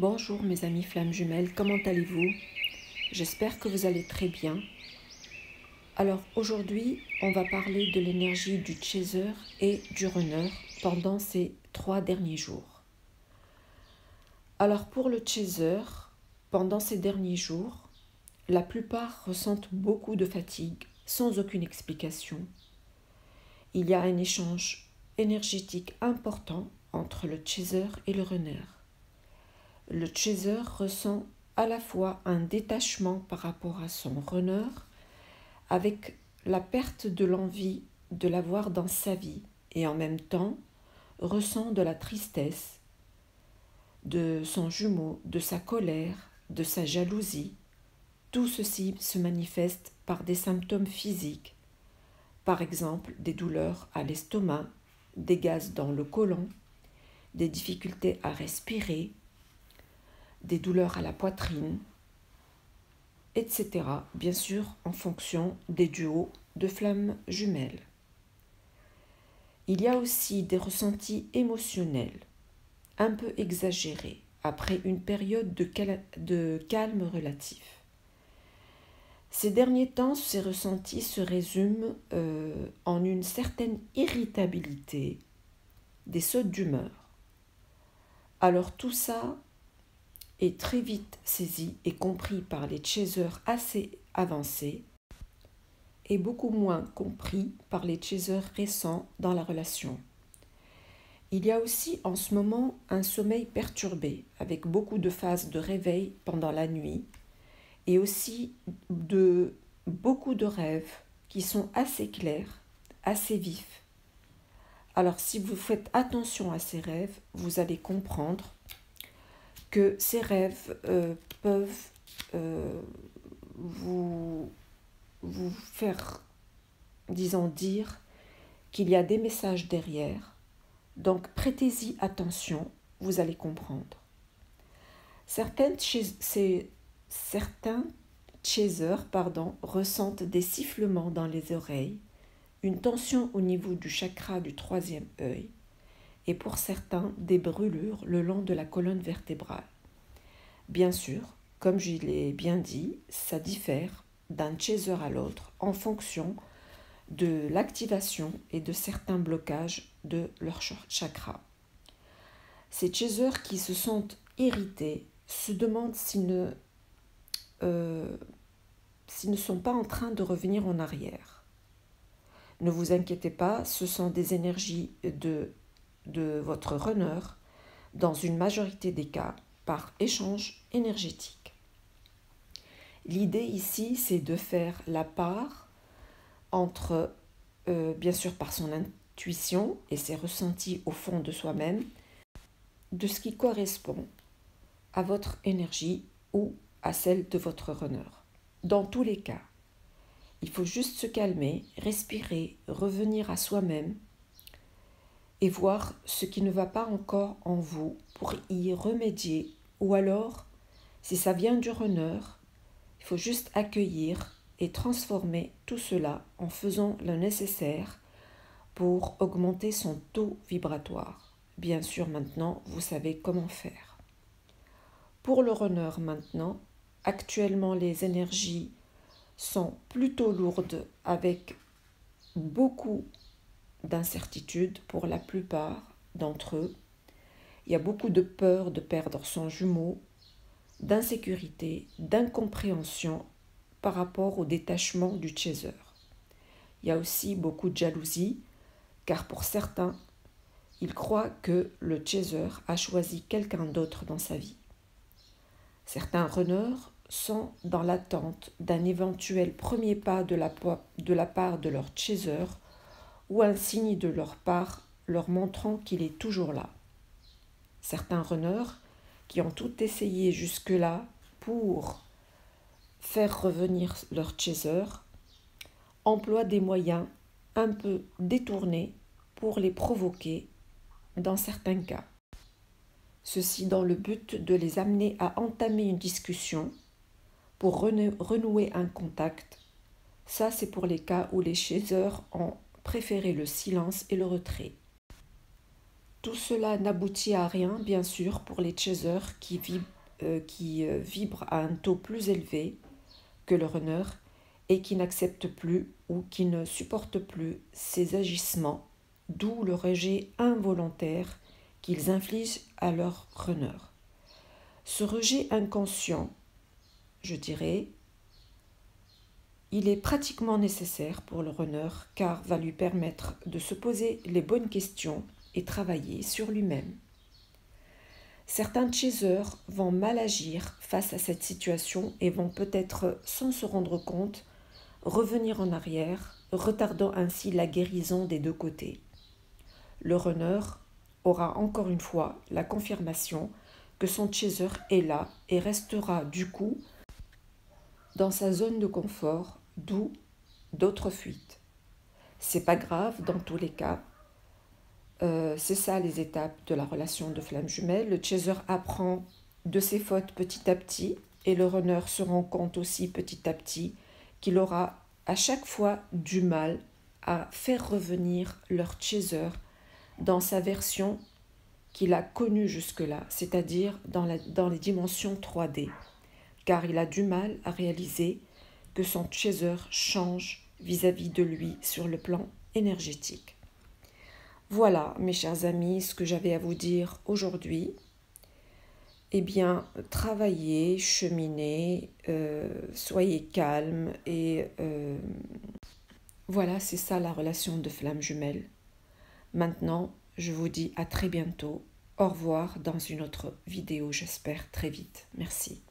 Bonjour mes amis flammes jumelles, comment allez-vous? J'espère que vous allez très bien. Alors aujourd'hui, on va parler de l'énergie du chaser et du runner pendant ces 3 derniers jours. Alors pour le chaser, pendant ces derniers jours, la plupart ressentent beaucoup de fatigue sans aucune explication. Il y a un échange énergétique important entre le chaser et le runner. Le chaser ressent à la fois un détachement par rapport à son runner, avec la perte de l'envie de l'avoir dans sa vie, et en même temps ressent de la tristesse, de son jumeau, de sa colère, de sa jalousie. Tout ceci se manifeste par des symptômes physiques, par exemple des douleurs à l'estomac, des gaz dans le côlon, des difficultés à respirer, des douleurs à la poitrine, etc. Bien sûr, en fonction des duos de flammes jumelles. Il y a aussi des ressentis émotionnels, un peu exagérés, après une période de calme relatif. Ces derniers temps, ces ressentis se résument en une certaine irritabilité, des sautes d'humeur. Alors tout ça est très vite saisi et compris par les chasers assez avancés et beaucoup moins compris par les chasers récents dans la relation. Il y a aussi en ce moment un sommeil perturbé avec beaucoup de phases de réveil pendant la nuit et aussi beaucoup de rêves qui sont assez clairs, assez vifs. Alors si vous faites attention à ces rêves, vous allez comprendre que ces rêves peuvent vous faire, disons, dire qu'il y a des messages derrière. Donc prêtez-y attention, vous allez comprendre. Certains chasers ressentent des sifflements dans les oreilles, une tension au niveau du chakra du troisième œil, et pour certains, des brûlures le long de la colonne vertébrale. Bien sûr, comme je l'ai bien dit, ça diffère d'un chaser à l'autre en fonction de l'activation et de certains blocages de leur chakra. Ces chasers qui se sentent irrités se demandent s'ils ne sont pas en train de revenir en arrière. Ne vous inquiétez pas, ce sont des énergies de votre runner dans une majorité des cas par échange énergétique. L'idée ici, c'est de faire la part entre, bien sûr par son intuition et ses ressentis au fond de soi-même, de ce qui correspond à votre énergie ou à celle de votre runner. Dans tous les cas, il faut juste se calmer, respirer, revenir à soi-même et voir ce qui ne va pas encore en vous pour y remédier. Ou alors, si ça vient du runner, il faut juste accueillir et transformer tout cela en faisant le nécessaire pour augmenter son taux vibratoire. Bien sûr, maintenant, vous savez comment faire. Pour le runner maintenant, actuellement, les énergies sont plutôt lourdes avec beaucoup d'incertitudes pour la plupart d'entre eux. Il y a beaucoup de peur de perdre son jumeau, d'insécurité, d'incompréhension par rapport au détachement du chaser. Il y a aussi beaucoup de jalousie, car pour certains, ils croient que le chaser a choisi quelqu'un d'autre dans sa vie. Certains runners sont dans l'attente d'un éventuel premier pas de la part de leur chaser ou un signe de leur part leur montrant qu'il est toujours là. Certains runners qui ont tout essayé jusque-là pour faire revenir leur chaser emploient des moyens un peu détournés pour les provoquer dans certains cas. Ceci dans le but de les amener à entamer une discussion pour renouer un contact. Ça, c'est pour les cas où les chasers ont préféré le silence et le retrait. Tout cela n'aboutit à rien, bien sûr, pour les chasers qui vibrent à un taux plus élevé que le runner et qui n'acceptent plus ou qui ne supportent plus ces agissements, d'où le rejet involontaire qu'ils infligent à leur runner. Ce rejet inconscient, je dirais, il est pratiquement nécessaire pour le runner car va lui permettre de se poser les bonnes questions et travailler sur lui-même. Certains chasers vont mal agir face à cette situation et vont peut-être, sans se rendre compte, revenir en arrière, retardant ainsi la guérison des deux côtés. Le runner aura encore une fois la confirmation que son chaser est là et restera du coup dans sa zone de confort, d'où d'autres fuites. C'est pas grave dans tous les cas. C'est ça les étapes de la relation de flamme jumelle. Le chaser apprend de ses fautes petit à petit et le runner se rend compte aussi petit à petit qu'il aura à chaque fois du mal à faire revenir leur chaser dans sa version qu'il a connue jusque-là, c'est-à-dire dans les dimensions 3D, car il a du mal à réaliser que son chaser change vis-à-vis de lui sur le plan énergétique. Voilà, mes chers amis, ce que j'avais à vous dire aujourd'hui. Eh bien, travaillez, cheminez, soyez calme et voilà, c'est ça la relation de flamme jumelle. Maintenant, je vous dis à très bientôt. Au revoir dans une autre vidéo, j'espère très vite. Merci.